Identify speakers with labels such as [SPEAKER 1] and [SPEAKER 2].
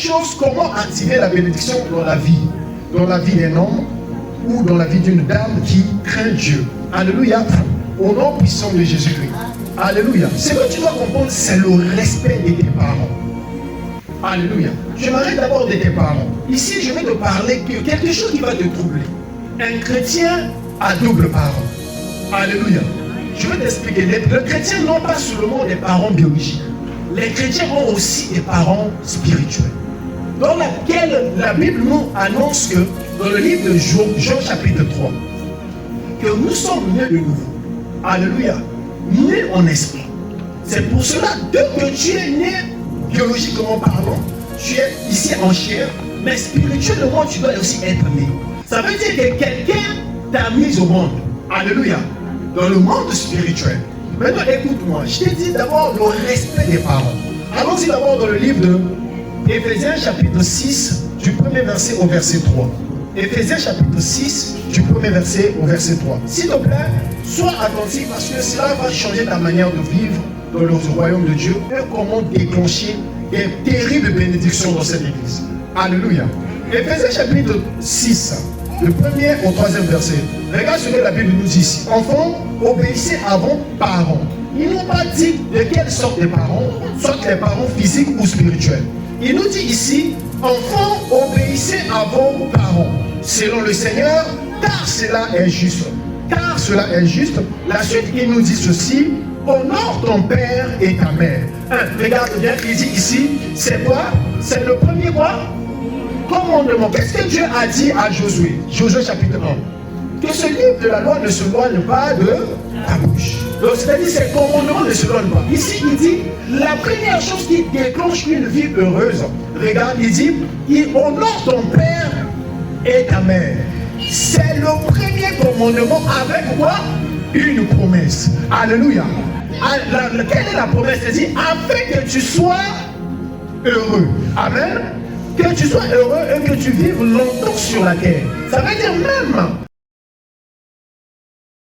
[SPEAKER 1] chose, comment attirer la bénédiction dans la vie d'un homme ou dans la vie d'une dame qui craint Dieu. Alléluia. Au nom puissant de Jésus-Christ. Alléluia. Ce que tu dois comprendre, c'est le respect de tes parents. Alléluia. Je m'arrête d'abord de tes parents. Ici, je vais te parler de quelque chose qui va te troubler. Un chrétien a double parent. Alléluia. Je vais t'expliquer. Les chrétiens n'ont pas seulement des parents biologiques. Les chrétiens ont aussi des parents spirituels. Dans laquelle la Bible nous annonce que, dans le livre de Jean chapitre 3, que nous sommes nés de nouveau. Alléluia. Nés en esprit. C'est pour cela que tu es né biologiquement parlant, tu es ici en chair, mais spirituellement tu dois aussi être né. Ça veut dire que quelqu'un t'a mis au monde. Alléluia. Dans le monde spirituel. Maintenant écoute-moi, je t'ai dit d'abord le respect des parents. Allons-y d'abord dans le livre de Éphésiens chapitre 6, du premier verset au verset 3. Éphésiens chapitre 6, du premier verset au verset 3. S'il te plaît, sois attentif parce que cela va changer ta manière de vivre dans le royaume de Dieu et comment déclencher des terribles bénédictions dans cette église. Alléluia. Éphésiens chapitre 6, le premier au troisième verset. Regarde ce que la Bible nous dit ici. Enfants, obéissez à vos parents. Ils n'ont pas dit de quelle sorte de parents, soit les parents physiques ou spirituels. Il nous dit ici, enfants, obéissez à vos parents, selon le Seigneur, car cela est juste. Car cela est juste. La suite, il nous dit ceci, honore ton père et ta mère. Regarde bien, il dit ici, c'est quoi? C'est le premier quoi? Commandement. Qu'est-ce que Dieu a dit à Josué? Josué chapitre 1. Que ce livre de la loi ne se loigne pas de ta bouche. Donc c'est-à-dire ces commandements ne se loignent pas. Ici il dit, la première chose qui déclenche une vie heureuse, regarde, il dit, il honore ton père et ta mère. C'est le premier commandement avec quoi? Une promesse. Alléluia. Quelle est la promesse? Il dit, afin que tu sois heureux. Amen. Que tu sois heureux et que tu vives longtemps sur la terre. Ça veut dire même